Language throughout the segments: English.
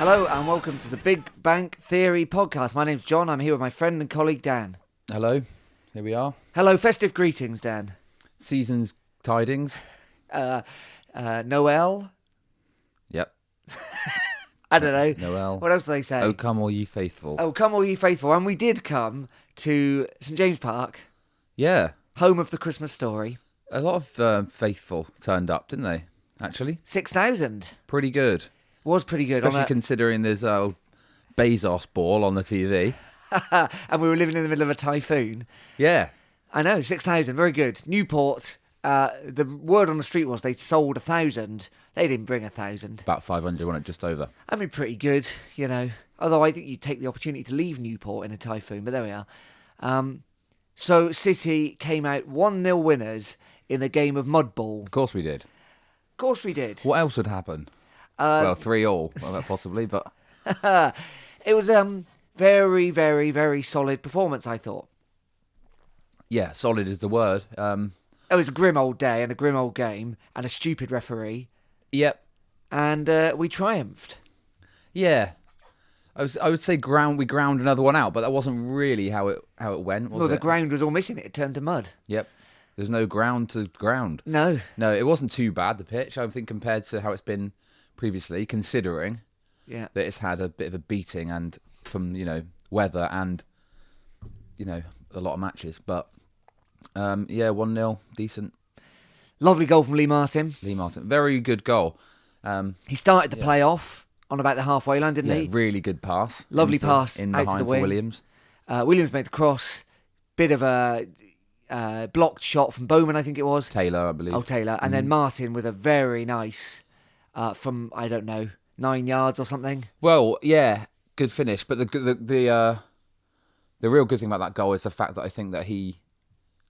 Hello and welcome to the Big Bang Theory podcast. My name's John. I'm here with my friend and colleague Dan. Hello, here we are. Hello, festive greetings, Dan. Season's tidings. Noel? Yep. I don't know. Noel. What else do they say? Oh, come all ye faithful. Oh, come all ye faithful. And we did come to St James Park, Yeah. home of the Christmas story. A lot of faithful turned up, didn't they? Actually. 6,000. Pretty good. Was pretty good. Especially considering there's Bezos ball on the TV. And we were living in the middle of a typhoon. Yeah. I know, 6,000. Very good. Newport, the word on the street was they'd sold 1,000. They didn't bring 1,000. About 500, wasn't it? Just over. I mean, pretty good, you know. Although I think you'd take the opportunity to leave Newport in a typhoon, but there we are. So City came out 1-0 winners in a game of mud ball. Of course we did. Of course we did. What else would happen? Well, 3-3, well, possibly, but... It was very, very, very solid performance, I thought. Yeah, solid is the word. It was a grim old day and a grim old game and a stupid referee. Yep. And we triumphed. Yeah. I would say we ground another one out, but that wasn't really how it went, was it? Well, the ground was all missing. It turned to mud. Yep. There's no ground to ground. No. No, it wasn't too bad, the pitch, I think, compared to how it's been previously, considering that it's had a bit of a beating and from, weather and, a lot of matches. But, 1-0, decent. Lovely goal from Lee Martin. Lee Martin, very good goal. He started the play off on about the halfway line, didn't he? Really good pass. Lovely pass in out behind to the wing. for Williams. Williams made the cross. Bit of a blocked shot from Bowman, I think it was. Taylor, I believe. Oh, Taylor. And then Martin with a very nice, from, 9 yards or something. Well, yeah, good finish. But the real good thing about that goal is the fact that I think that he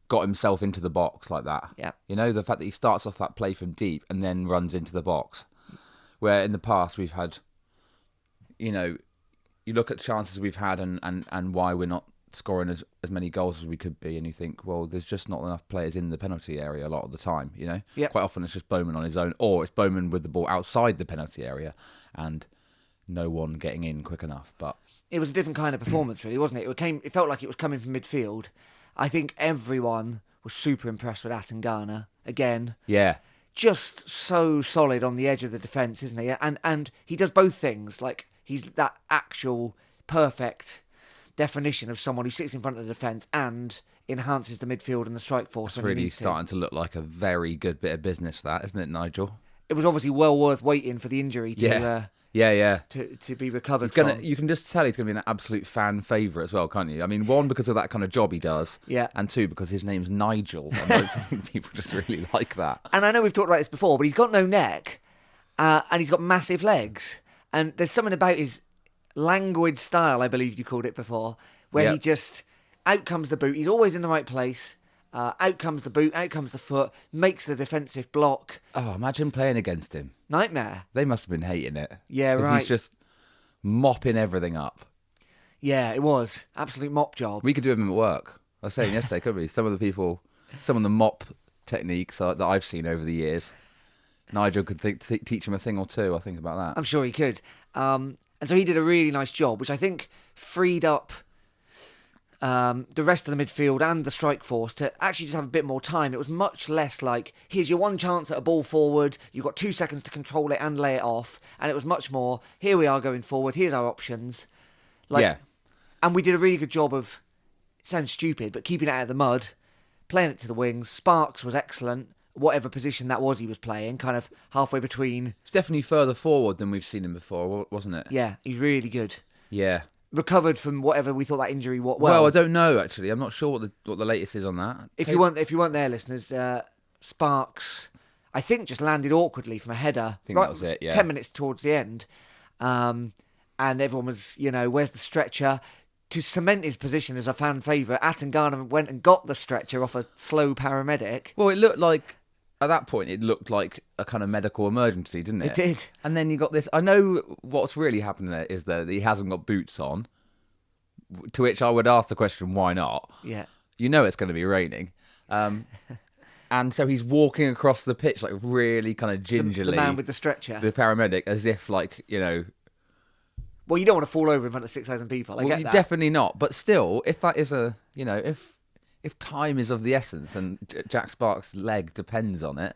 got himself into the box like that. Yeah. The fact that he starts off that play from deep and then runs into the box. Where in the past we've had, you look at chances we've had and why we're not scoring as many goals as we could be, and you think, well, there's just not enough players in the penalty area a lot of the time, Yep. Quite often it's just Bowman on his own, or it's Bowman with the ball outside the penalty area and no one getting in quick enough. But it was a different kind of performance, really, wasn't it? It felt like it was coming from midfield. I think everyone was super impressed with Atangana again. Yeah. Just so solid on the edge of the defence, isn't he? And he does both things. Like, he's that actual perfect definition of someone who sits in front of the defence and enhances the midfield and the strike force. It's really starting to look like a very good bit of business, that, isn't it, Nigel? It was obviously well worth waiting for the injury to to be recovered from. You can just tell he's going to be an absolute fan favourite as well, can't you? I mean, one, because of that kind of job he does, and two, because his name's Nigel, and I think people just really like that. And I know we've talked about this before, but he's got no neck, and he's got massive legs, and there's something about his languid style, I believe you called it before, where he just, out comes the boot, he's always in the right place, out comes the boot, out comes the foot, makes the defensive block. Oh, imagine playing against him. Nightmare. They must have been hating it. Yeah, right. He's just mopping everything up. Yeah, it was. Absolute mop job. We could do him at work. I was saying yesterday, couldn't we? Some of the mop techniques that I've seen over the years, Nigel could teach him a thing or two, I think, about that. I'm sure he could. And so he did a really nice job, which I think freed up the rest of the midfield and the strike force to actually just have a bit more time. It was much less like, here's your one chance at a ball forward, you've got 2 seconds to control it and lay it off, and it was much more, here we are going forward, here's our options. And we did a really good job of, it sounds stupid, but keeping it out of the mud, playing it to the wings. Sparks was excellent, whatever position that was he was playing, kind of halfway between. It's definitely further forward than we've seen him before, wasn't it? Yeah, he's really good. Yeah. Recovered from whatever we thought that injury was. Well, I don't know, actually. I'm not sure what the latest is on that. If you weren't there, listeners, Sparks, I think, just landed awkwardly from a header. I think that was it, yeah. 10 minutes towards the end. And everyone was, where's the stretcher? To cement his position as a fan favourite, Atangana went and got the stretcher off a slow paramedic. Well, it looked like, at that point, it looked like a kind of medical emergency, didn't it? It did. And then you got this. I know what's really happening there is that he hasn't got boots on, to which I would ask the question, why not? Yeah. You know it's going to be raining. And so he's walking across the pitch, like really kind of gingerly. The man with the stretcher. The paramedic, as if Well, you don't want to fall over in front of 6,000 people. I get that. Definitely not. But still, if that is if time is of the essence and Jack Sparks' leg depends on it,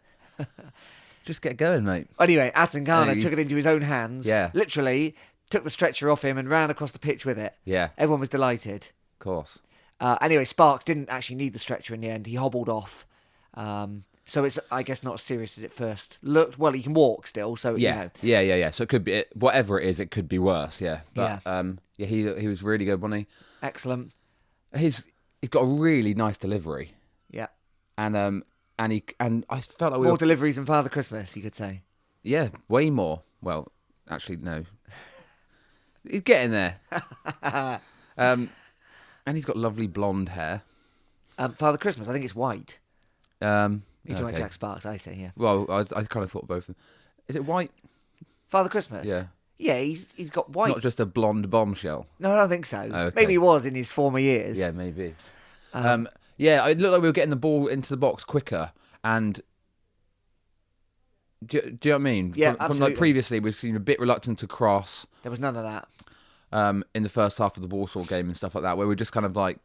just get going, mate. Anyway, Atangana took it into his own hands. Yeah. Literally took the stretcher off him and ran across the pitch with it. Yeah. Everyone was delighted. Of course. Anyway, Sparks didn't actually need the stretcher in the end. He hobbled off. So it's, I guess, not as serious as it first looked. Well, he can walk still, so, Yeah. So it could be, whatever it is, it could be worse, yeah. But, he was really good, wasn't he? Excellent. He's got a really nice delivery. Yeah. And I felt like More deliveries than Father Christmas, you could say. Yeah, way more. Well, actually, no. He's getting there. And he's got lovely blonde hair. Father Christmas, I think it's white. You don't like Okay. Jack Sparks, I say, yeah. Well, I kind of thought both of them. Is it white? Father Christmas? Yeah. Yeah, he's got white. Not just a blonde bombshell. No, I don't think so. Okay. Maybe he was in his former years. Yeah, maybe. Yeah, it looked like we were getting the ball into the box quicker. And do you know what I mean? Yeah, from absolutely. like previously, we've seen a bit reluctant to cross. There was none of that. In the first half of the Warsaw game and stuff like that, where we just kind of like,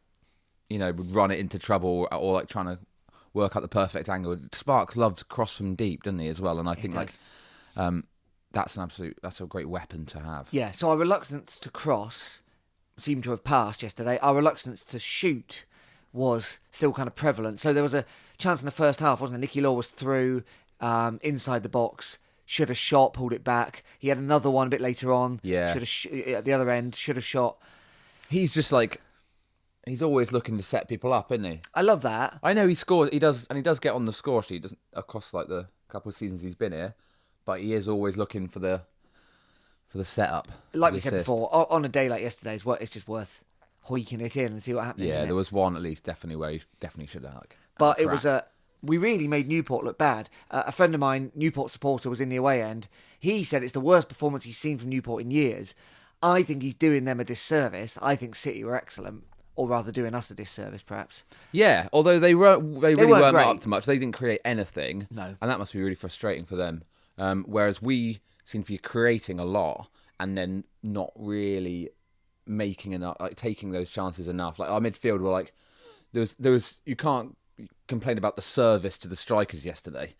would run it into trouble or like trying to work out the perfect angle. Sparks loved to cross from deep, didn't he, as well? And I think does. that's a great weapon to have. Yeah, so our reluctance to cross seemed to have passed yesterday. Our reluctance to shoot was still kind of prevalent. So there was a chance in the first half, wasn't there? Nicky Law was through inside the box, should have shot, pulled it back. He had another one a bit later on. Yeah. Should have at the other end, should have shot. He's just like, he's always looking to set people up, isn't he? I love that. I know he scores, he does get on the score sheet, doesn't across like the couple of seasons he's been here, but he is always looking for the setup. Like the we said assist. before, on a day like yesterday's, it's just worth hoiking it in and see what happens. Yeah, there was one at least definitely where he definitely should have. But it was we really made Newport look bad. A friend of mine, Newport supporter, was in the away end. He said it's the worst performance he's seen from Newport in years. I think he's doing them a disservice. I think City were excellent, or rather doing us a disservice, perhaps. Yeah, although they really weren't great. up to much. They didn't create anything. No. And that must be really frustrating for them. Whereas we seem to be creating a lot and then not really making enough, like taking those chances enough. Like our midfield were like, there was you can't complain about the service to the strikers yesterday,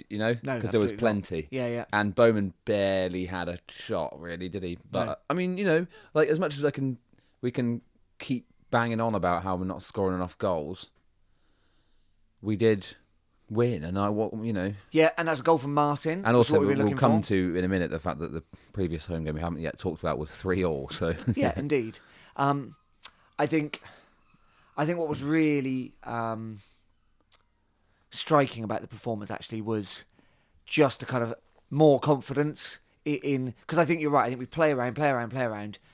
No, because there was absolutely plenty. not. Yeah. And Bowman barely had a shot, really, did he? But No. I mean, like as much as we can keep banging on about how we're not scoring enough goals. We did win, and Yeah, and that's a goal from Martin. and also what we'll come to in a minute the fact that the previous home game we haven't yet talked about was 3-3. So Yeah, indeed. I think what was really striking about the performance actually was just a kind of more confidence in, because I think you're right. I think we play around,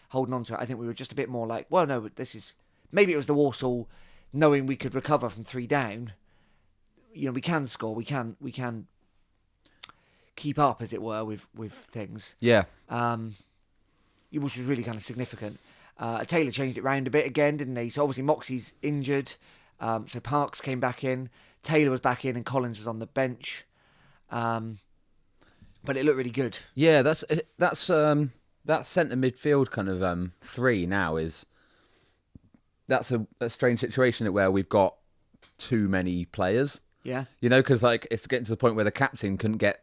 holding on to it. I think we were just a bit more like, well, no, this is, maybe it was the Walsall knowing we could recover from 3 down. We can score, we can keep up, as it were, with things. yeah, Which was really kind of significant. Taylor changed it round a bit again, didn't he? So obviously Moxie's injured, so Parks came back in, Taylor was back in, and Collins was on the bench. But it looked really good. yeah. That's that centre midfield kind of 3 now is. That's a strange situation where we've got too many players. Yeah. Because like it's getting to the point where the captain couldn't get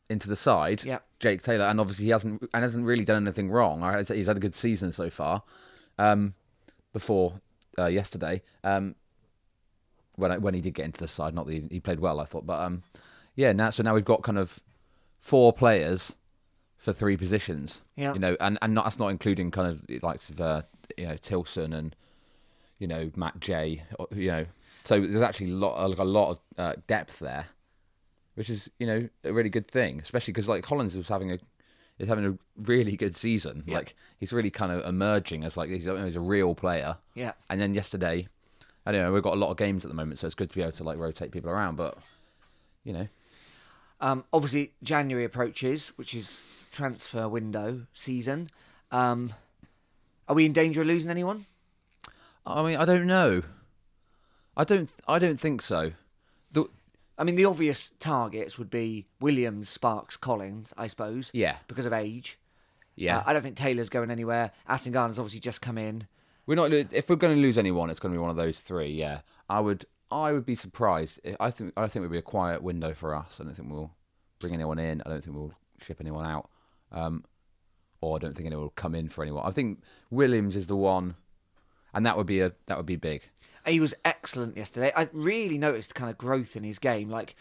into the side. Yeah. Jake Taylor, and obviously he hasn't really done anything wrong. He's had a good season so far. Before yesterday, when he did get into the side, not that he played well, I thought, but now we've got kind of 4 players for 3 positions. Yeah. And that's not including kind of the likes of Tilson and Matt J. So there's actually a lot of depth there, which is a really good thing, especially because like Collins is having a really good season. Yeah. Like he's really kind of emerging as like he's a real player. Yeah. And then yesterday, I don't know, we've got a lot of games at the moment, so it's good to be able to like rotate people around. But Obviously January approaches, which is transfer window season. Are we in danger of losing anyone? I mean, I don't know. I don't think so. The obvious targets would be Williams, Sparks, Collins, I suppose. Yeah. Because of age. Yeah. I don't think Taylor's going anywhere. Atangana's obviously just come in. If we're going to lose anyone, it's going to be one of those three. Yeah, I would be surprised. I think it would be a quiet window for us. I don't think we'll bring anyone in. I don't think we'll ship anyone out. Or I don't think anyone will come in for anyone. I think Williams is the one, and that would be big. He was excellent yesterday. I really noticed kind of growth in his game. Like,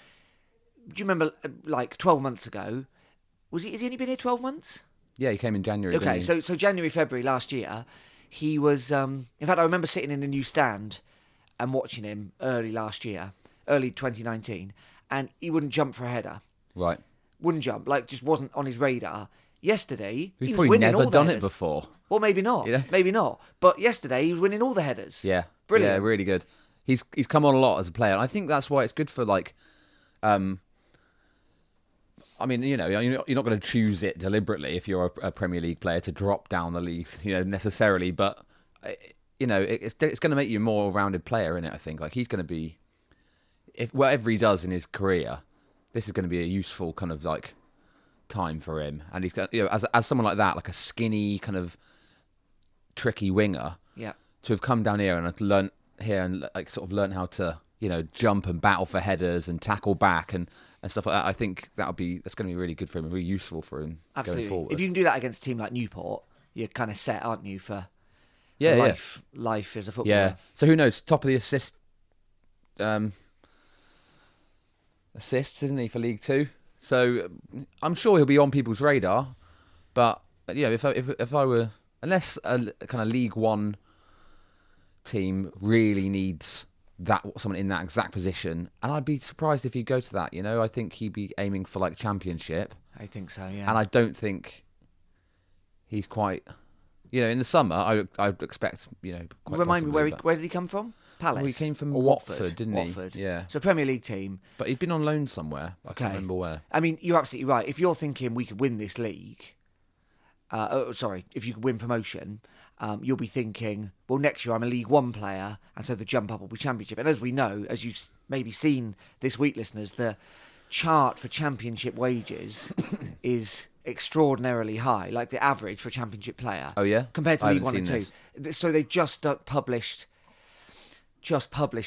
do you remember, like 12 months ago? Has he only been here 12 months? Yeah, he came in January. Okay, didn't he? so January, February last year, he was. In fact, I remember sitting in the new stand and watching him early 2019, and he wouldn't jump for a header. Right. Wouldn't jump, like just wasn't on his radar. Yesterday, He's he was probably winning never all the done headers. it before. Well, maybe not. Yeah. Maybe not. But yesterday, he was winning all the headers. Yeah. Brilliant. Yeah, really good. He's come on a lot as a player. And I think that's why it's good for like. I mean, you know, you're not going to choose it deliberately if you're a Premier League player to drop down the leagues, you know, necessarily. But you know, it's going to make you a more rounded player, isn't it? I think like he's going to be, if whatever he does in his career, this is going to be a useful kind of like time for him. And he's going, you know, as someone like that, like a skinny kind of tricky winger, Yeah. to have come down here and learn here and like sort of learn how to, you know, jump and battle for headers and tackle back and stuff like that. I think that's going to be really good for him and really useful for him Absolutely. going forward. If you can do that against a team like Newport, you're kind of set, aren't you, for yeah. life as a footballer. Yeah. So who knows? Top of the assists, isn't he, for League Two? So I'm sure he'll be on people's radar. But you know, if I were, unless a kind of League One team really needs someone in that exact position, and I'd be surprised if he'd go to that. You know, I think he'd be aiming for like Championship. I think so. Yeah. And I don't think he's quite. You know, in the summer, I'd expect, you know, quite Remind me, possibly, where did he come from? Palace? Well, he came from Or Watford, didn't he? Watford. Yeah. So Premier League team. But he'd been on loan somewhere. I can't remember where. I mean, you're absolutely right. If you're thinking we could win this league, if you could win promotion, you'll be thinking, well, next year I'm a League One player, and so the jump up will be Championship. And as we know, as you've maybe seen this week, listeners, the chart for Championship wages is extraordinarily high, like the average for a Championship player. Oh yeah, compared to I League One haven't and seen Two. this. So they just published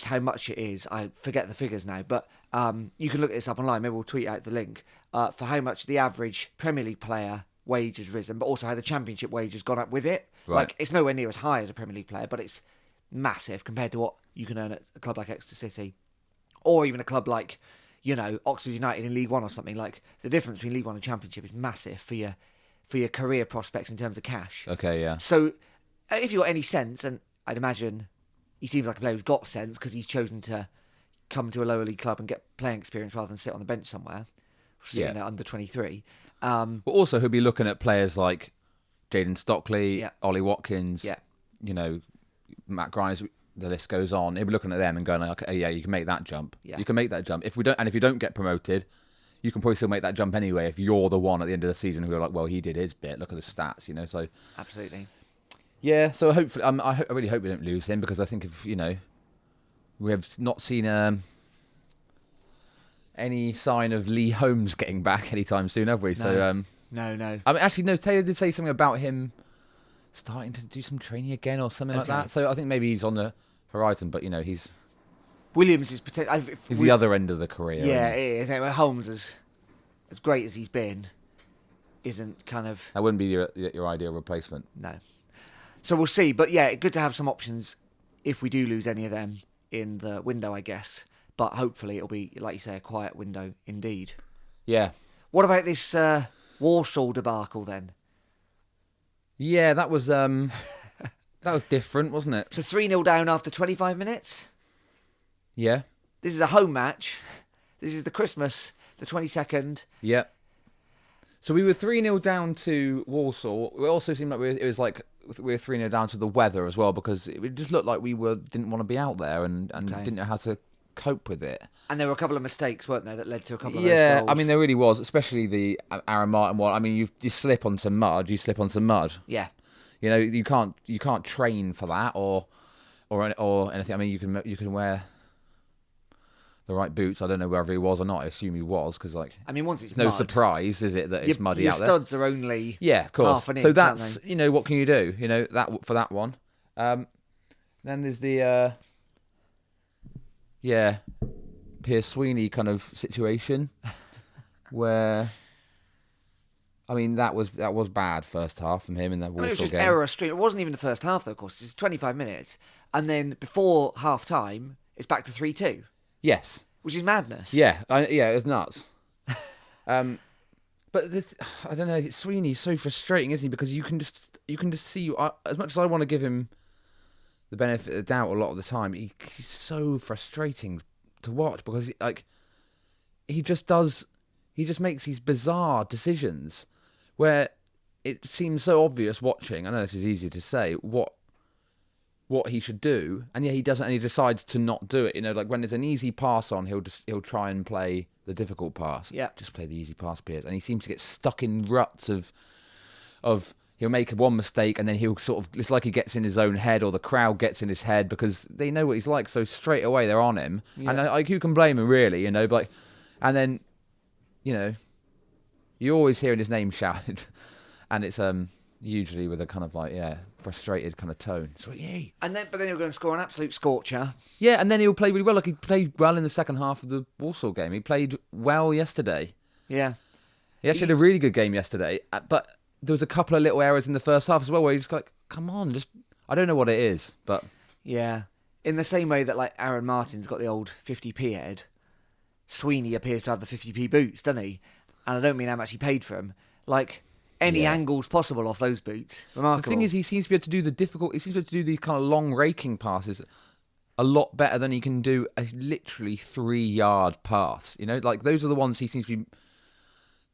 how much it is. I forget the figures now, but you can look this up online. Maybe we'll tweet out the link for how much the average Premier League player wage has risen, but also how the Championship wage has gone up with it. Right. Like, it's nowhere near as high as a Premier League player, but it's massive compared to what you can earn at a club like Exeter City, or even a club like, you know, Oxford United in League One or something. Like, the difference between League One and Championship is massive for your career prospects in terms of cash. Okay, yeah. So, if you've got any sense, and I'd imagine he seems like a player who's got sense because he's chosen to come to a lower league club and get playing experience rather than sit on the bench somewhere, sitting at under 23. But also, he'll be looking at players like Jayden Stockley, Ollie Watkins, you know, Matt Grimes. The list goes on. He'll be looking at them and going, like, okay, yeah, you can make that jump. Yeah. You can make that jump. If you don't get promoted, you can probably still make that jump anyway. If you're the one at the end of the season who are like, well, he did his bit. Look at the stats, you know. So Absolutely. yeah. So hopefully, I really hope we don't lose him, because I think if you know, we have not seen any sign of Lee Holmes getting back anytime soon, have we? No. So No. I mean, actually, no. Taylor did say something about him starting to do some training again or something like that. So I think maybe he's on the horizon, but you know, he's Williams is potential. he's the other end of the career. Yeah, it is. Anyway, Holmes, as great as he's been, isn't kind of. That wouldn't be your ideal replacement. No. So we'll see. But yeah, good to have some options if we do lose any of them in the window, I guess. But hopefully it'll be, like you say, a quiet window indeed. Yeah. What about this Warsaw debacle then? Yeah, that was different, wasn't it? So 3-0 down after 25 minutes? Yeah. This is a home match. This is the Christmas, the 22nd. Yeah. So we were 3-0 down to Warsaw. It also seemed like we were 3-0 down to the weather as well, because it just looked like we didn't want to be out there and didn't know how to cope with it. And there were a couple of mistakes, weren't there, that led to a couple of those goals? I mean, there really was, especially the Aaron Martin one. I mean, you slip on some mud. Yeah. You know, you can't train for that or anything. I mean, you can wear the right boots. I don't know whether he was or not. I assume he was because I mean, once it's no mud, surprise, is it, that it's muddy your out there? studs are only Yeah, of course. half an inch, So that's aren't they? what can you do? That for that one. Then there's the Piers Sweeney kind of situation where. I mean, that was bad first half from him in that I mean, it was Walsall just game. error stream. It wasn't even the first half, though, of course. It's 25 minutes. And then before half time, it's back to 3-2, Yes. which is madness. Yeah. It was nuts. But I don't know. Sweeney's so frustrating, isn't he? Because you can just see. As much as I want to give him the benefit of the doubt a lot of the time, he's so frustrating to watch because he just makes these bizarre decisions where it seems so obvious watching. I know this is easy to say what he should do, and yet he doesn't, and he decides to not do it. Like when there's an easy pass on, he'll try and play the difficult pass. Yeah, just play the easy pass, Piers, and he seems to get stuck in ruts of he'll make one mistake and then he'll sort of, it's like he gets in his own head or the crowd gets in his head because they know what he's like, so straight away they're on him. Yeah. And who can blame him really? But and then you're always hearing his name shouted, and it's usually with a kind of frustrated kind of tone. Sweetie. But then you're going to score an absolute scorcher. Yeah, and then he'll play really well. Like he played well in the second half of the Walsall game. He played well yesterday. Yeah. He actually had a really good game yesterday, but there was a couple of little errors in the first half as well where you just come on, I don't know what it is, but yeah, in the same way that like Aaron Martin's got the old 50p head, Sweeney appears to have the 50p boots, doesn't he? And I don't mean how much he paid for them. Like, any angles possible off those boots. Remarkable. The thing is, he seems to be able to do he seems to be able to do these kind of long raking passes a lot better than he can do a literally 3-yard pass. Like those are the ones he seems to be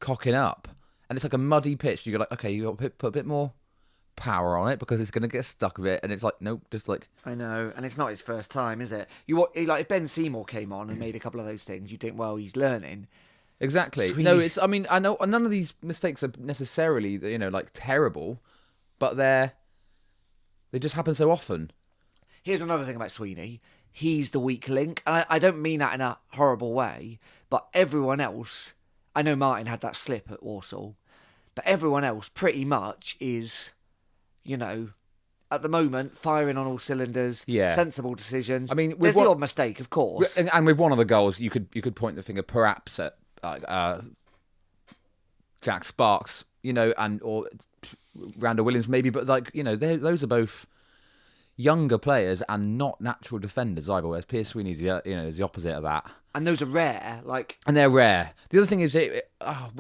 cocking up. And it's like a muddy pitch. You're like, okay, you got to put a bit more power on it because it's going to get stuck a bit. And it's like, nope, just like... I know, and it's not his first time, is it? If Ben Seymour came on and made a couple of those things, you'd think, well, he's learning. Exactly. Sweeney. No, I mean, I know none of these mistakes are necessarily, terrible, but they just happen so often. Here's another thing about Sweeney. He's the weak link. And I don't mean that in a horrible way, but everyone else... I know Martin had that slip at Walsall, but everyone else pretty much is, at the moment, firing on all cylinders, sensible decisions. I mean, there's the odd mistake, of course. And with one of the goals, you could point the finger perhaps at Jack Sparks, or Randall Williams maybe, but those are both younger players and not natural defenders either. Whereas Piers Sweeney's is the opposite of that. And those are rare, And they're rare. The other thing is, I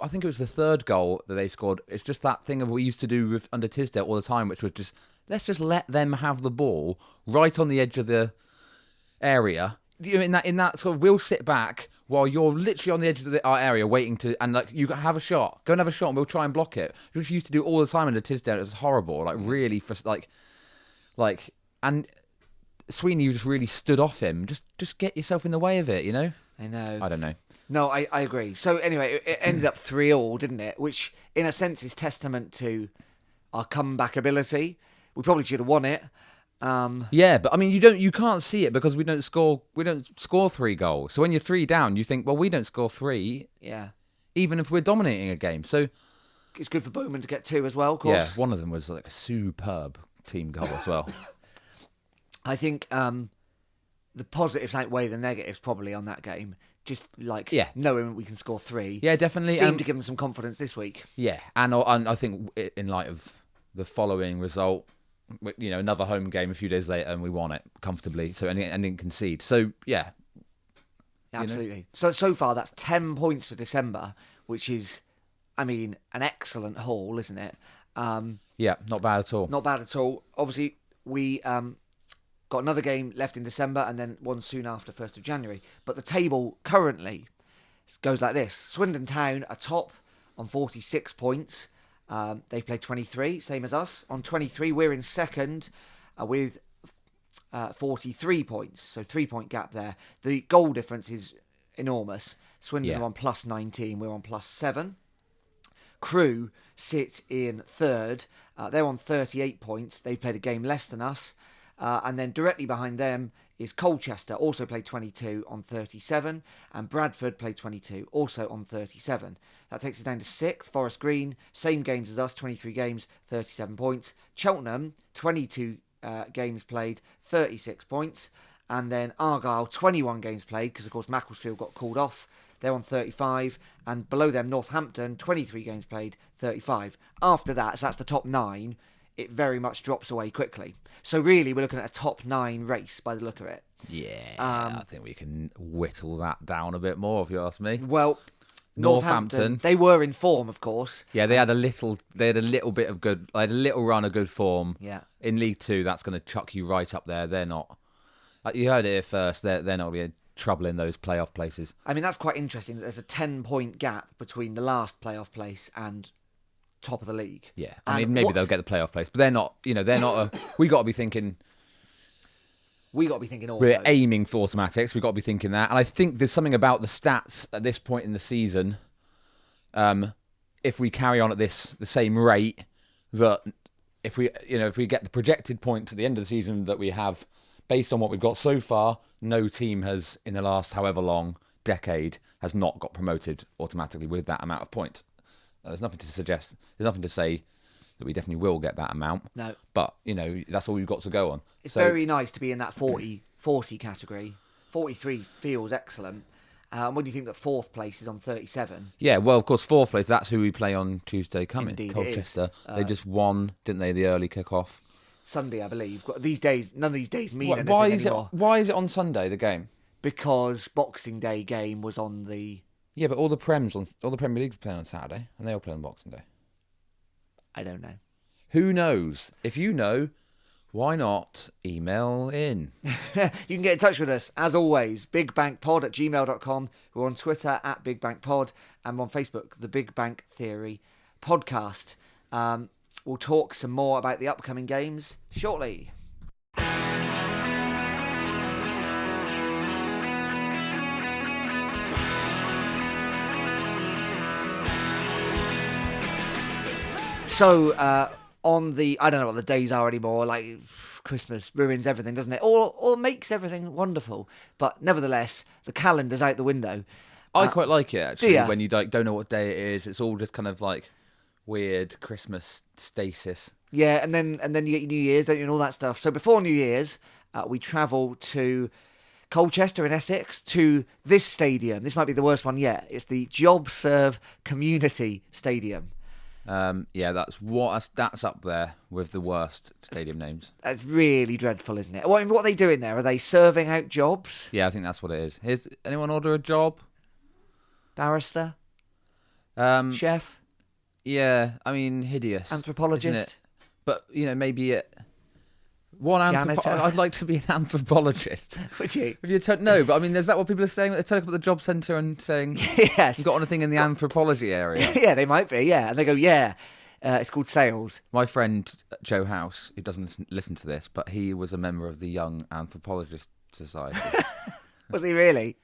think it was the third goal that they scored. It's just that thing of what we used to do under Tisdale all the time, which was just, let's just let them have the ball right on the edge of the area. In that sort of, we'll sit back while you're literally on the edge of our area waiting to, and you have a shot. Go and have a shot and we'll try and block it. Which we used to do all the time under Tisdale. It was horrible. Really, and Sweeney just really stood off him. Just get yourself in the way of it, I know. I don't know. No, I agree. So anyway, it ended up 3-3, didn't it? Which, in a sense, is testament to our comeback ability. We probably should have won it. Yeah, but I mean, you can't see it because we don't score 3 goals. So when you're 3 down, you think, well, we don't score 3. Yeah. Even if we're dominating a game. So it's good for Bowman to get 2 as well, of course. Yeah, one of them was like a superb team goal as well. I think the positives outweigh the negatives probably on that game. Just knowing we can score 3. Yeah, definitely. Seemed to give them some confidence this week. Yeah, and I think in light of the following result, another home game a few days later, and we won it comfortably. So and didn't concede. So yeah, absolutely. So far that's 10 points for December, which is, I mean, an excellent haul, isn't it? Yeah, not bad at all. Not bad at all. Obviously, we got another game left in December and then one soon after 1st of January. But the table currently goes like this. Swindon Town are top on 46 points. They've played 23, same as us. On 23, we're in second with 43 points. So 3-point gap there. The goal difference is enormous. Swindon are on plus 19, we're on plus 7. Crewe sit in third. They're on 38 points. They've played a game less than us. And then directly behind them is Colchester, also played 22 on 37, and Bradford played 22, also on 37. That takes us down to 6th. Forest Green, same games as us, 23 games, 37 points. Cheltenham, 22 games played, 36 points. And then Argyle, 21 games played, because of course Macclesfield got called off. They're on 35. And below them, Northampton, 23 games played, 35. After that, so that's the top 9, it very much drops away quickly. So really, we're looking at a top 9 race by the look of it. Yeah, I think we can whittle that down a bit more, if you ask me. Well, Northampton, they were in form, of course. Yeah, they had a little bit of good, they had a little run of good form. Yeah. In League Two, that's going to chuck you right up there. They're not. You heard it here first. They're not going to be in trouble in those playoff places. I mean, that's quite interesting. There's a 10-point gap between the last playoff place and top of the league. Yeah, I mean, maybe they'll get the playoff place, but they're not. They're not. We got to be thinking. We got to be thinking also. We're aiming for automatics. We've got to be thinking that. And I think there's something about the stats at this point in the season. If we carry on at the same rate, that if we get the projected points at the end of the season that we have, based on what we've got so far, no team has in the last however long decade has not got promoted automatically with that amount of points. There's nothing to suggest. There's nothing to say that we definitely will get that amount. No. But, that's all you've got to go on. It's very nice to be in that 40 category. 43 feels excellent. When you think that 4th place is on 37. Yeah, well, of course, 4th place, that's who we play on Tuesday coming. Indeed, Colchester. They just won, didn't they, the early kick-off? Sunday, I believe. These days, none of these days mean anything anymore. Why is it on Sunday, the game? Because Boxing Day game was on the... Yeah, but all the Premier Leagues are playing on Saturday, and they all play on Boxing Day. I don't know. Who knows? If you know, why not email in? You can get in touch with us, as always, bigbankpod@gmail.com. We're on Twitter @bigbankpod, and we're on Facebook, the Big Bank Theory Podcast. We'll talk some more about the upcoming games shortly. So, on the... I don't know what the days are anymore. Like, Christmas ruins everything, doesn't it? Or makes everything wonderful. But nevertheless, the calendar's out the window. I quite like it, actually, do when you don't know what day it is. It's all just kind of like weird Christmas stasis. Yeah, and then you get your New Year's, don't you, and all that stuff. So before New Year's, we travel to Colchester in Essex, to this stadium. This might be the worst one yet. It's the JobServe Community Stadium. Yeah, that's up there with the worst stadium names. That's really dreadful, isn't it? What are they doing there? Are they serving out jobs? Yeah, I think that's what it is. Anyone order a job? Barrister? Chef? Yeah, I mean, hideous. Anthropologist? Isn't it? But, maybe Janitor? I'd like to be an anthropologist. Would you? If you no, but I mean, is that what people are saying? They turn up at the job centre and saying, yes. You've got anything in the anthropology area? Yeah, they might be, yeah. And they go, yeah, it's called sales. My friend Joe House, who doesn't listen to this, but he was a member of the Young Anthropologist Society. Was he really?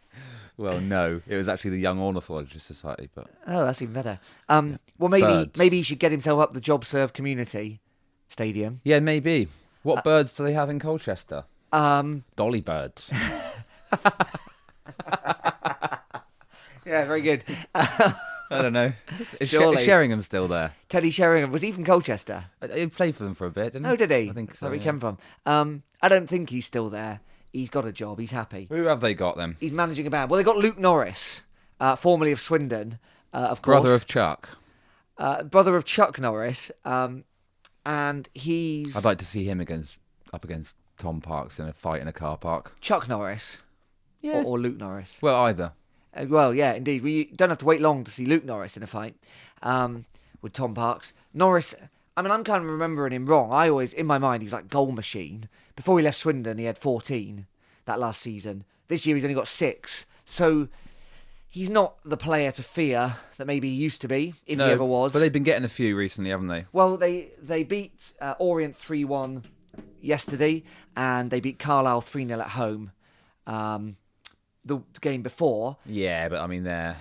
Well, no, it was actually the Young Ornithologist Society. But oh, that's even better. Yeah. Well, maybe he should get himself up the JobServe Community Stadium. Yeah, maybe. What birds do they have in Colchester? Dolly birds. Yeah, very good. I don't know. Is Sheringham still there? Teddy Sheringham, was he from Colchester? He played for them for a bit, didn't he? Oh, did he? I think so. Where he came from. I don't think he's still there. He's got a job. He's happy. Who have they got then? He's managing a band. Well, they got Luke Norris, formerly of Swindon, of course. Brother of Chuck. Brother of Chuck Norris. And he's... I'd like to see him up against Tom Parks in a fight in a car park. Chuck Norris? Yeah. Or Luke Norris? Well, either. Well, yeah, indeed. We don't have to wait long to see Luke Norris in a fight with Tom Parks. Norris, I mean, I'm kind of remembering him wrong. In my mind, he's like goal machine. Before he left Swindon, he had 14 that last season. This year, he's only got 6. So he's not the player to fear that maybe he used to be, if he ever was. But they've been getting a few recently, haven't they? Well, they beat Orient 3-1 yesterday, and they beat Carlisle 3-0 at home the game before. Yeah, but I mean, they're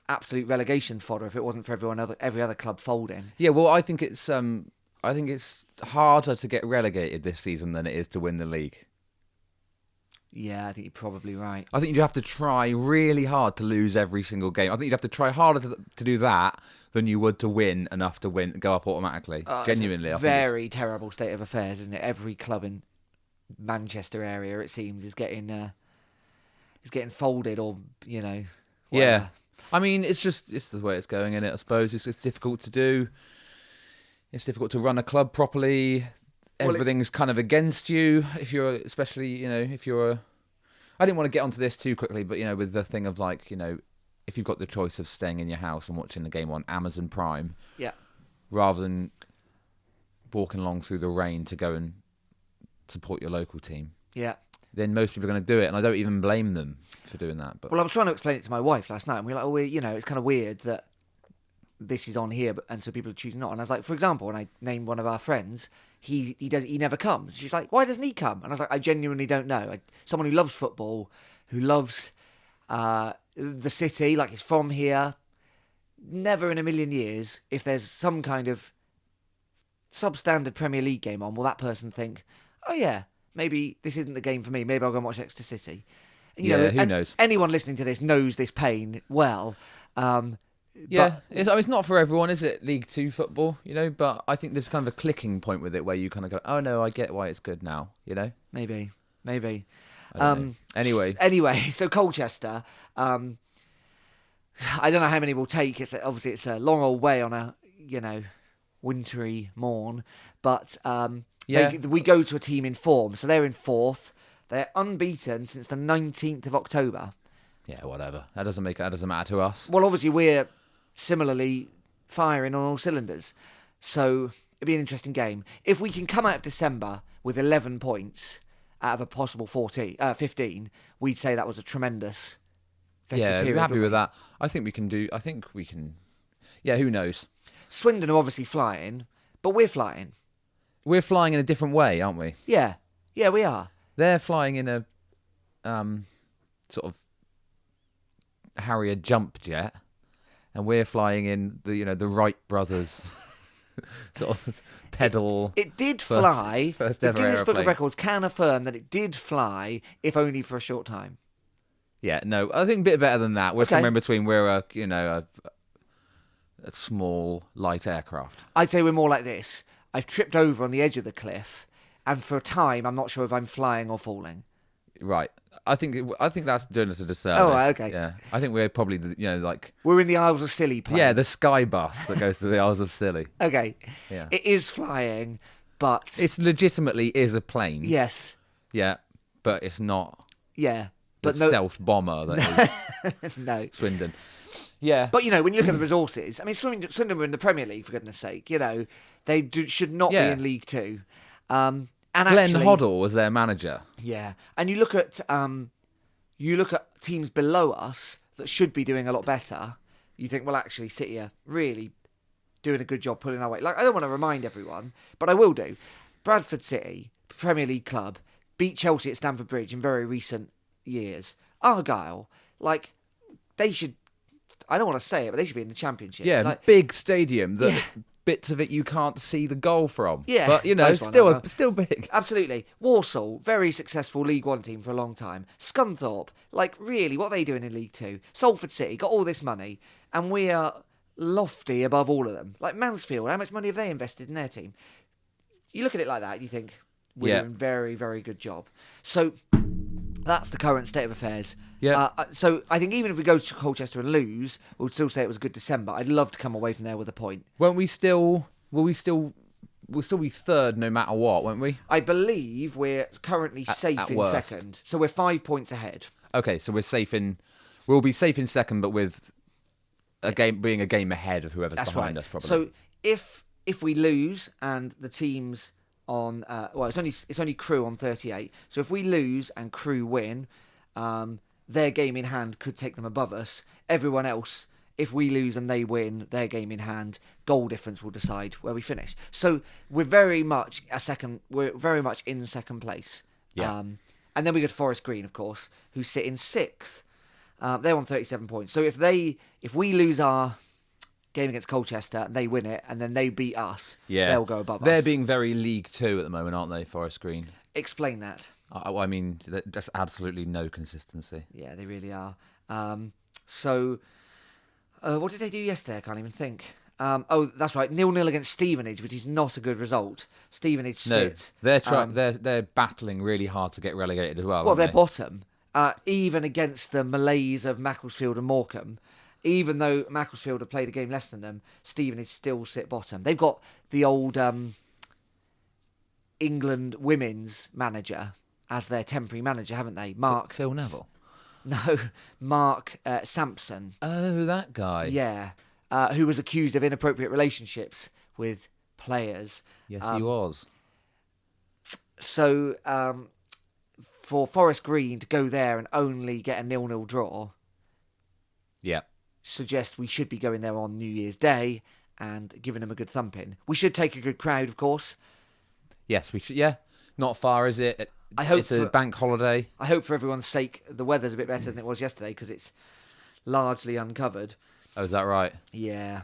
absolute relegation fodder if it wasn't for every other club folding. Yeah, well, I think it's... I I think it's harder to get relegated this season than it is to win the league. Yeah, I think you're probably right. I think you'd have to try really hard to lose every single game. I think you'd have to try harder to do that than you would to win enough to go up automatically. Genuinely, I think very terrible state of affairs, isn't it? Every club in Manchester area, it seems, is getting folded, or whatever. Yeah. I mean, it's the way it's going, isn't it? I suppose it's difficult to do. It's difficult to run a club properly. Everything's kind of against you if you're, especially, if you're. I didn't want to get onto this too quickly, but with the thing of like, if you've got the choice of staying in your house and watching the game on Amazon Prime, yeah, rather than walking along through the rain to go and support your local team, yeah, then most people are going to do it, and I don't even blame them for doing that. But I was trying to explain it to my wife last night, and we were like, it's kind of weird that this is on here, and so people are choosing not. And I was like, for example, when I named one of our friends, he never comes. She's like, why doesn't he come? And I was like, I genuinely don't know. Someone who loves football, who loves the city, like he's from here, never in a million years, if there's some kind of substandard Premier League game on, will that person think, oh yeah, maybe this isn't the game for me, maybe I'll go and watch Exeter City. Who knows? Anyone listening to this knows this pain well. Yeah, it's not for everyone, is it? League Two football, But I think there's kind of a clicking point with it where you kind of go, "Oh no, I get why it's good now," Maybe. Anyway, so Colchester. I don't know how many we'll take. It's a long old way on a wintry morn, but we go to a team in form. So they're in fourth. They're unbeaten since the 19th of October. Yeah, whatever. That doesn't matter to us. Well, obviously we're similarly firing on all cylinders. So it'd be an interesting game. If we can come out of December with 11 points out of a possible 15, we'd say that was a tremendous festive period. Yeah, we're happy with that. I think we can. Yeah, who knows? Swindon are obviously flying, but we're flying. We're flying in a different way, aren't we? Yeah, we are. They're flying in a sort of Harrier jump jet, and we're flying in the Wright brothers sort of pedal. It did fly. First the ever Guinness Book of aeroplane. Records can affirm that it did fly, if only for a short time. Yeah, no, I think a bit better than that. We're Okay. somewhere in between. We're a small light aircraft. I'd say we're more like this. I've tripped over on the edge of the cliff, and for a time, I'm not sure if I'm flying or falling. Right. I think that's doing us a disservice. Oh, right, okay. Yeah. I think we're probably We're in the Isles of Scilly plane. yeah, the sky bus that goes to the Isles of Scilly. Okay. Yeah. It is flying, but It's legitimately is a plane. yes. Yeah, but it's not Yeah. the But no. stealth bomber that is No. Swindon. Yeah. But, when you look at the resources, I mean, Swindon were in the Premier League, for goodness sake. They should not Yeah. be in League Two. And Glenn actually, Hoddle was their manager. yeah. And you look at teams below us that should be doing a lot better. You think, well, actually, City are really doing a good job pulling our weight. Like, I don't want to remind everyone, but I will do. Bradford City, Premier League club, beat Chelsea at Stamford Bridge in very recent years. Argyle, they should. I don't want to say it, but they should be in the Championship. Yeah, big stadium that Yeah. bits of it you can't see the goal from. Yeah, But nice one, still Argyle. still big. Absolutely. Warsaw, very successful League One team for a long time. Scunthorpe, really, what are they doing in League Two? Salford City, got all this money, and we are lofty above all of them. Like Mansfield, how much money have they invested in their team? You look at it like that, you think, we're Yeah. doing very, very good job. So that's the current state of affairs. Yeah. So I think even if we go to Colchester and lose, we'll still say it was a good December. I'd love to come away from there with a point. We'll still be third no matter what, won't we? I believe we're currently safe at in worst. second. So we're 5 points ahead. Okay, so we'll be safe in second, but with being a game ahead of whoever's That's behind right. us, probably. So if we lose and the team's on, it's only Crew on 38. So if we lose and Crew win, their game in hand could take them above us. Everyone else, if we lose and they win, their game in hand, goal difference will decide where we finish. So we're very much in second place. Yeah. And then we go to Forest Green, of course, who sit in sixth. They're on 37 points. So if we lose our game against Colchester, and they win it, and then they beat us, Yeah. they'll go above They're us. being very League Two at the moment, aren't they, Forest Green? Explain that. I mean, just absolutely no consistency. Yeah, they really are. So, what did they do yesterday? I can't even think. Oh, that's right, 0-0 against Stevenage, which is not a good result. Stevenage sit. They're battling really hard to get relegated as well. Well, aren't they're they? bottom, even against the Malays of Macclesfield and Morecambe. Even though Macclesfield have played a game less than them, Stevenage still sit bottom. They've got the old England women's manager as their temporary manager, haven't they? Mark Phil Neville. No, Mark Sampson. Oh, that guy. Yeah, who was accused of inappropriate relationships with players. Yes, he was. So, for Forest Green to go there and only get a 0-0 draw Yeah. suggests we should be going there on New Year's Day and giving them a good thumping. We should take a good crowd, of course. Yes, we should. Yeah. Not far, is it? I hope it's a bank holiday. I hope for everyone's sake the weather's a bit better than it was yesterday because it's largely uncovered. Oh, is that right? Yeah.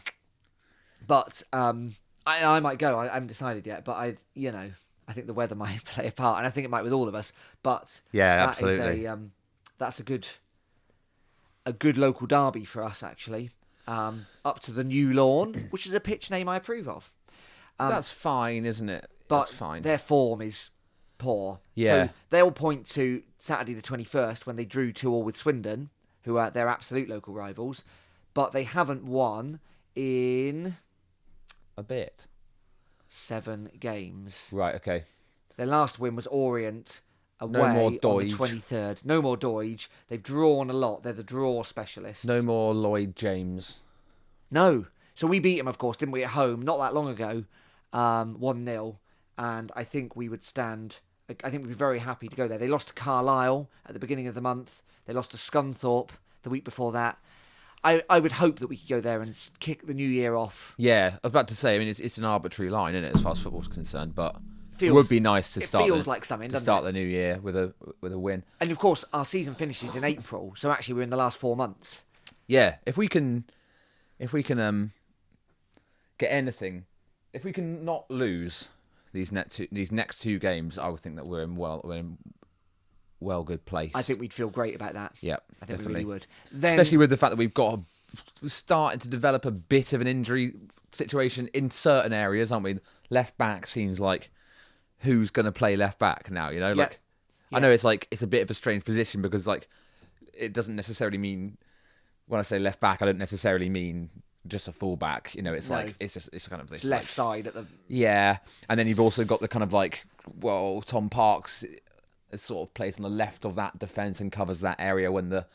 But I might go. I haven't decided yet, but I think the weather might play a part, and I think it might with all of us. But Yeah, that absolutely. is that's a good local derby for us actually. Up to the New Lawn, which is a pitch name I approve of. That's fine, isn't it? But That's fine. their form is poor. Yeah. So they'll point to Saturday the 21st when they drew 2-2 with Swindon, who are their absolute local rivals, but they haven't won in A bit. 7 games. Right, okay. Their last win was Orient away No more on the Doige. 23rd. No more Doige. They've drawn a lot. They're the draw specialists. No more Lloyd James. No. So we beat them, of course, didn't we, at home, not that long ago, 1-0. And I think we would stand... I think we'd be very happy to go there. They lost to Carlisle at the beginning of the month. They lost to Scunthorpe the week before that. I would hope that we could go there and kick the new year off. Yeah, I was about to say, I mean, it's an arbitrary line, isn't it, as far as football's concerned, but it Feels- would be nice to it start feels like something, to doesn't start it? the new year with a win. And of course, our season finishes in April, so actually we're in the last 4 months. Yeah, if we can get anything, if we can not lose these next two games, I would think that we're in well good place. I think we'd feel great about that. Yeah, I think definitely. we really would. Then, Especially with the fact that we're starting to develop a bit of an injury situation in certain areas, aren't we? Left back seems like who's going to play left back now, you know? Like, Yeah. I know it's a bit of a strange position because like it doesn't necessarily mean, when I say left back, I don't necessarily mean just a full back, you know, it's No. like it's kind of this left like, side at the... yeah, and then you've also got the kind of like, well, Tom Parks is sort of plays on the left of that defence and covers that area when the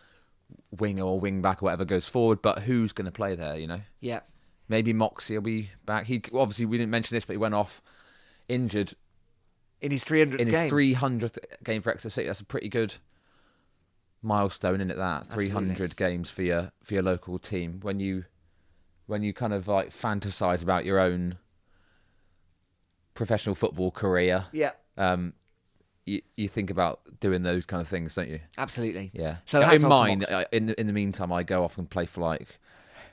winger or wing back or whatever goes forward. But who's going to play there? You know, Yeah. maybe Moxie will be back. He obviously, we didn't mention this, but he went off injured In his 300th in game. his 300th game for Exeter City. That's a pretty good milestone, isn't it? That Absolutely. 300 games for your local team. When you kind of like fantasize about your own professional football career, Yeah. you think about doing those kind of things, don't you? Absolutely. Yeah. So in hats off to mine, Moxie. in the meantime, I go off and play for like,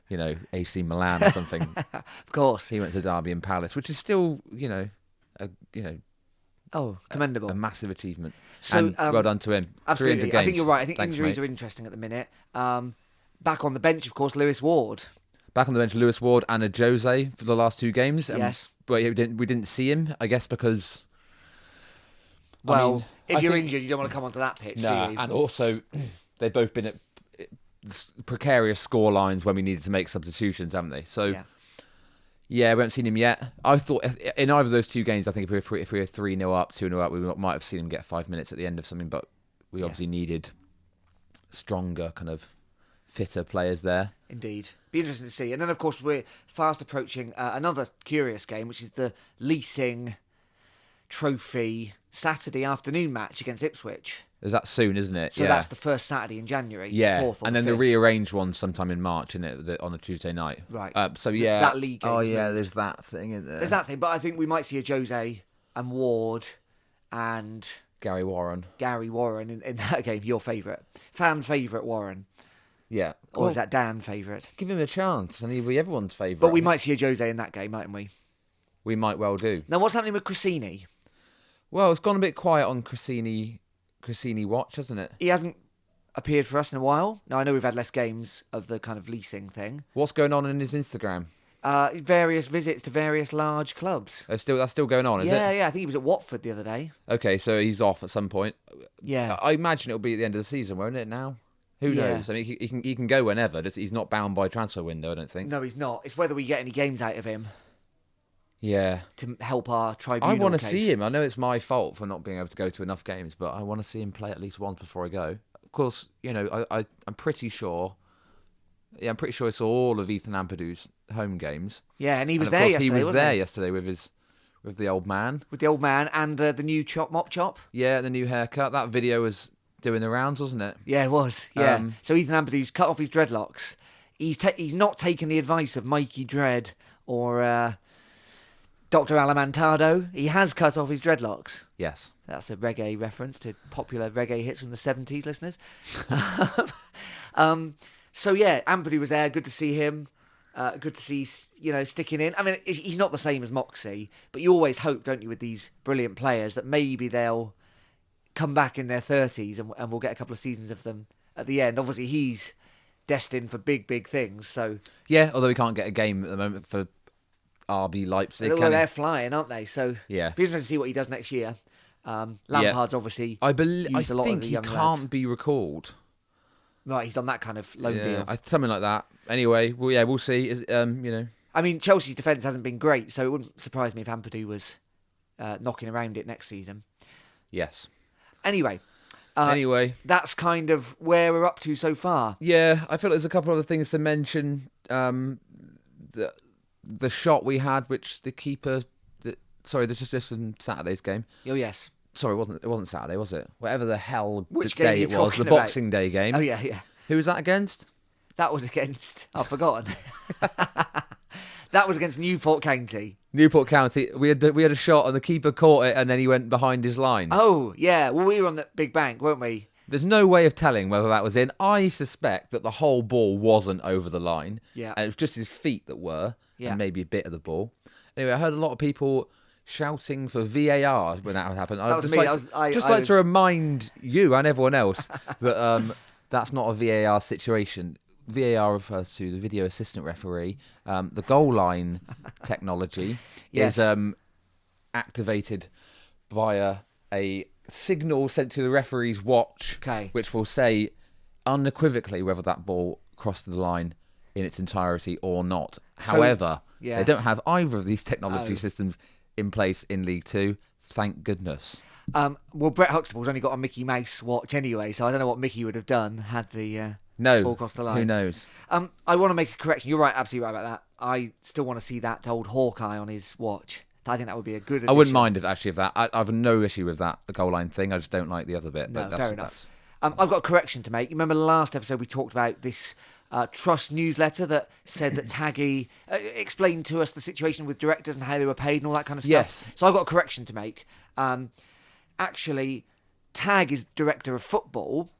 you know, AC Milan or something. Of course. He went to Derby and Palace, which is still, you know, Oh, commendable. a massive achievement. So, And well done to him. 300 Absolutely. games. I think you're right. I think Thanks, injuries mate. are interesting at the minute. Back on the bench, of course, Lewis Ward. Back on the bench, Lewis Ward and a Jose for the last 2 games. Yes. But we didn't see him, I guess, because... Well, if I you're think- injured, you don't want to come onto that pitch, Nah, do you? and also they've both been at precarious score lines when we needed to make substitutions, haven't they? So yeah, we haven't seen him yet. I thought in either of those 2 games, I think if we were 3-0 up, 2-0 up, we might have seen him get 5 minutes at the end of something. But we obviously needed stronger, kind of fitter players there. Indeed. Be interesting to see. And then, of course, we're fast approaching another curious game, which is the Leasing Trophy Saturday afternoon match against Ipswich. Is that soon, isn't it? So yeah. that's the first Saturday in January. Yeah, 4th or and then the 5th. rearranged one sometime in March, isn't it? On a Tuesday night. Right. So yeah, that league game Oh is yeah, moved. there's that thing, isn't there? There's that thing, but I think we might see a Jose and Ward and Gary Warren. Gary Warren in that game, your favourite. Fan favourite Warren. Yeah. Or is that Dan favourite? Give him a chance, and he'll be everyone's favourite. But we might see a Jose in that game, mightn't we? We might well do. Now, what's happening with Cressini? Well, it's gone a bit quiet on Cressini watch, hasn't it? He hasn't appeared for us in a while. Now, I know we've had less games of the kind of leasing thing. What's going on in his Instagram? Various visits to various large clubs. That's still going on, is it? Yeah. I think he was at Watford the other day. Okay, so he's off at some point. Yeah. I imagine it'll be at the end of the season, won't it? Now, who knows? I mean, he can go whenever. He's not bound by transfer window, I don't think. No, he's not. It's whether we get any games out of him. Yeah. To help our tribunal I want to case. see him. I know it's my fault for not being able to go to enough games, but I want to see him play at least once before I go. Of course, I'm pretty sure. Yeah, I'm pretty sure I saw all of Ethan Ampadu's home games. Yeah, and he was of there course, yesterday. He was there yesterday with the old man. With the old man and the new mop chop. Yeah, the new haircut. That video was doing the rounds, wasn't it? Yeah, it was. Yeah. So Ethan Ampadu's cut off his dreadlocks. He's not taken the advice of Mikey Dread or Dr. Alimantado. He has cut off his dreadlocks. Yes. That's a reggae reference to popular reggae hits from the 70s, listeners. So yeah, Ampadu was there. Good to see him. Good to see, sticking in. I mean, he's not the same as Moxie, but you always hope, don't you, with these brilliant players that maybe they'll come back in their 30s and we'll get a couple of seasons of them at the end. Obviously, he's destined for big, big things. So yeah, although we can't get a game at the moment for RB Leipzig. Well, they're flying, aren't they? So yeah, be interesting to see what he does next year. Lampard's obviously I used a lot think of the he young can't lads. be recalled. Right, he's on that kind of loan deal. Something like that. Anyway, we'll see. I mean, Chelsea's defence hasn't been great, so it wouldn't surprise me if Ampadu was knocking around it next season. Yes. Anyway, that's kind of where we're up to so far. Yeah, I feel there's a couple of other things to mention. The shot we had, which the keeper. There's just in Saturday's game. Oh yes. Sorry, it wasn't Saturday, was it? Whatever the hell Which day game it you was, talking the about? Boxing Day game. Oh yeah. Who was that against? That was against. I've forgotten. That was against Newport County. Newport County. We had a shot and the keeper caught it and then he went behind his line. Oh yeah. Well, we were on the big bank, weren't we? There's no way of telling whether that was in. I suspect that the whole ball wasn't over the line. Yeah. And it was just his feet that were, Yeah. and maybe a bit of the ball. Anyway, I heard a lot of people shouting for VAR when that happened. I'd just like to remind you and everyone else that that's not a VAR situation. VAR refers to the video assistant referee. The goal line technology Yes. is activated via a signal sent to the referee's watch, which will say unequivocally whether that ball crossed the line in its entirety or not. However, they don't have either of these technology systems in place in League Two. Thank goodness. Well, Brett Huxtable's only got a Mickey Mouse watch anyway, so I don't know what Mickey would have done had the ball crossed the line. Who knows? I want to make a correction. You're right, absolutely right about that. I still want to see that old Hawkeye on his watch. I think that would be a good addition. I wouldn't mind if that. I have no issue with that, the goal line thing. I just don't like the other bit. No, but fair enough. I've got a correction to make. You remember last episode we talked about this Trust newsletter that said that Taggy explained to us the situation with directors and how they were paid and all that kind of stuff. Yes. So I've got a correction to make. Actually, Tag is director of football,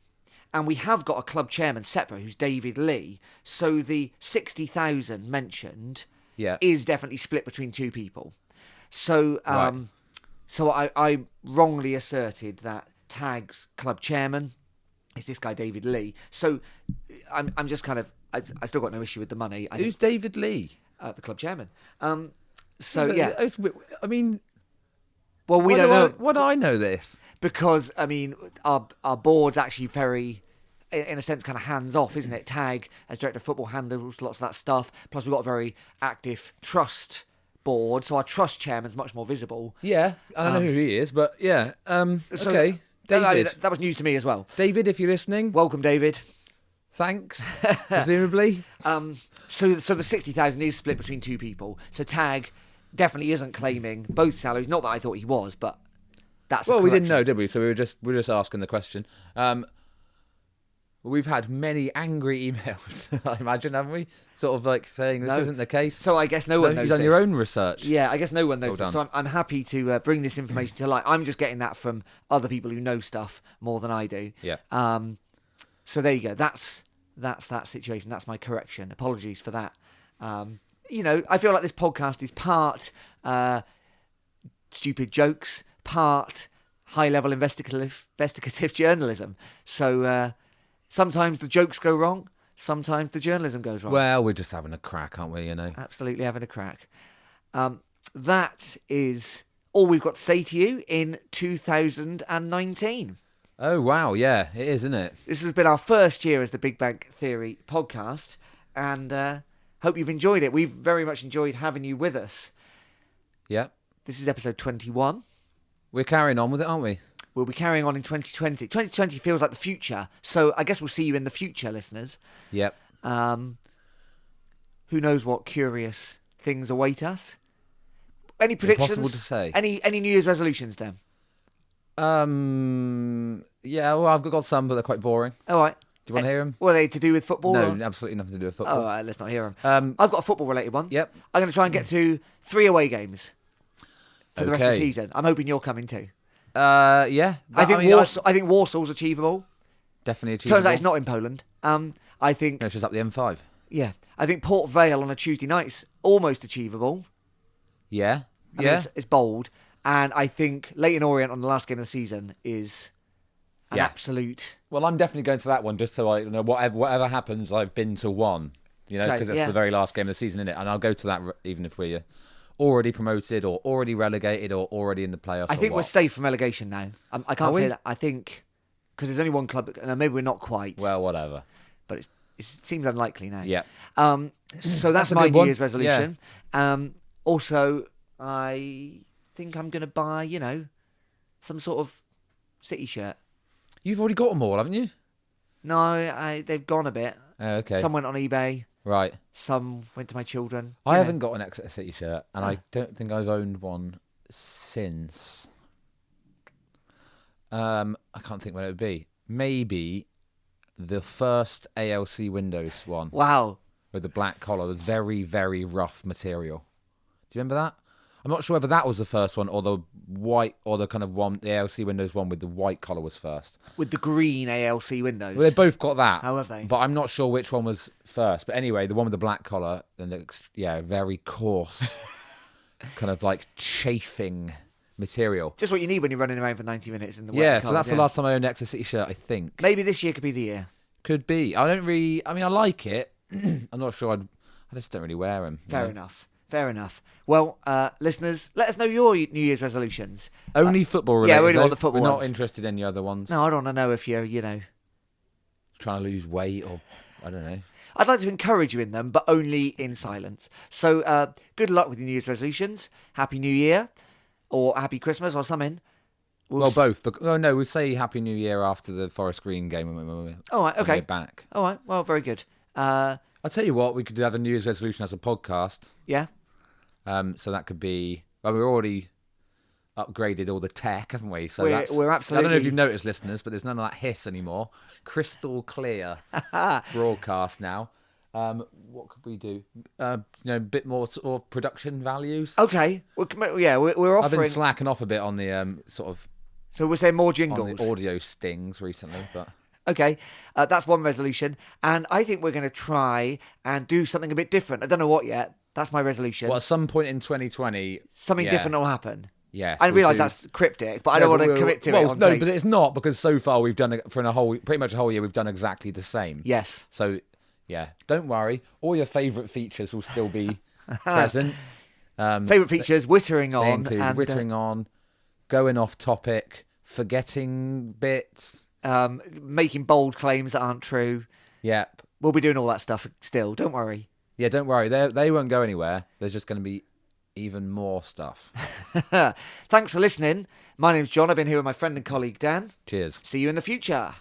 and we have got a club chairman separate who's David Lee. So the 60,000 mentioned is definitely split between two people. So so I wrongly asserted that Tag's club chairman is this guy David Lee. So I'm just kind of I still got no issue with the money. Who's David Lee? The club chairman. I mean, well, we don't know. Why do I know this? Because I mean, our board's actually very, in a sense, kind of hands off, isn't it? Tag as director of football handles lots of that stuff. Plus, we've got a very active trust board, so our trust chairman's much more visible. Yeah, I don't know who he is, but yeah. Okay. David. That was news to me as well. David, if you're listening. Welcome, David. Thanks, presumably. So the 60,000 is split between two people. So Tag definitely isn't claiming both salaries. Not that I thought he was, but that's we didn't know, did we? So we were just asking the question. We've had many angry emails, I imagine, haven't we? Sort of like saying this isn't the case. So I guess no one knows. You've done your own research. Yeah, I guess no one knows this. So I'm happy to bring this information to light. I'm just getting that from other people who know stuff more than I do. Yeah. So there you go. That's that's that situation. That's my correction. Apologies for that. I feel like this podcast is part stupid jokes, part high-level investigative journalism. So sometimes the jokes go wrong, sometimes the journalism goes wrong. Well, we're just having a crack, aren't we, Absolutely having a crack. That is all we've got to say to you in 2019. Oh, wow, yeah, it is, isn't it? This has been our first year as the Big Bang Theory podcast, and hope you've enjoyed it. We've very much enjoyed having you with us. Yeah. This is episode 21. We're carrying on with it, aren't we? We'll be carrying on in 2020. 2020 feels like the future, so I guess we'll see you in the future, listeners. Yep. Who knows what curious things await us? Any predictions? Impossible to say. Any New Year's resolutions, Dan? Yeah, well, I've got some, but they're quite boring. All right. Do you want to hear them? What are they to do with football? No, or? absolutely nothing to do with football. Oh, let's not hear them. I've got a football-related one. Yep. I'm going to try and get to 3 away games for the rest of the Okay. season. I'm hoping you're coming too. Yeah. I think Warsaw's achievable. Definitely achievable. Turns out it's not in Poland. I think... No, it's just up the M5. Yeah. I think Port Vale on a Tuesday night's almost achievable. Yeah. I mean, it's bold. And I think Leyton Orient on the last game of the season is an absolute... Well, I'm definitely going to that one just so I whatever happens, I've been to one. Because it's the very last game of the season, isn't it? And I'll go to that even if we're already promoted or already relegated or already in the playoffs. I think we're safe from relegation now. I can't say that. I think... Because there's only one club... And maybe we're not quite. Well, whatever. But it seems unlikely now. Yeah. So that's a my good New one. Year's resolution. Also, I think I'm going to buy, some sort of City shirt. You've already got them all, haven't you? No, they've gone a bit. Okay. Some went on eBay. Right. Some went to my children. I haven't got an Exeter City shirt, and I don't think I've owned one since. I can't think when it would be. Maybe the first ALC Windows one. Wow. With the black collar, with very, very rough material. Do you remember that? I'm not sure whether that was the first one or the white or the kind of one, the ALC Windows one with the white collar was first. With the green ALC windows. Well, they both got that. How have they? But I'm not sure which one was first. But anyway, the one with the black collar and the very coarse, kind of like chafing material. Just what you need when you're running around for 90 minutes in the wet Yeah, and so cold, that's the last time I owned an Exeter City shirt, I think. Maybe this year could be the year. Could be. I like it. I'm not sure. I just don't really wear them. Fair enough. Well, listeners, let us know your New Year's resolutions. Only football related. Yeah, we only want the football We're ones. not interested in the other ones. No, I don't want to know if you're, Trying to lose weight or, I don't know. I'd like to encourage you in them, but only in silence. So good luck with your New Year's resolutions. Happy New Year or Happy Christmas or something. Well, both. But, no, we'll say Happy New Year after the Forest Green game when we're okay. back. All right, well, very good. I'll tell you what, we could have a New Year's resolution as a podcast. Yeah. So that could be... Well, we've already upgraded all the tech, haven't we? So we're absolutely... I don't know if you've noticed, listeners, but there's none of that hiss anymore. Crystal clear broadcast now. What could we do? A bit more sort of production values. Okay. We're offering... I've been slacking off a bit on the sort of... So we're saying more on jingles. the audio stings recently, but... Okay, that's one resolution. And I think we're going to try and do something a bit different. I don't know what yet. That's my resolution. Well, at some point in 2020... Something different will happen. Yes. I realise that's cryptic, but I don't want to commit to it on tape. But it's not, because so far we've done it for pretty much a whole year, we've done exactly the same. Yes. So, yeah, don't worry. All your favourite features will still be present. Favourite features, whittering on. They include whittering on, going off topic, forgetting bits. Making bold claims that aren't true. Yep. We'll be doing all that stuff still, don't worry. Yeah, don't worry. They won't go anywhere. There's just going to be even more stuff. Thanks for listening. My name's John. I've been here with my friend and colleague Dan. Cheers. See you in the future.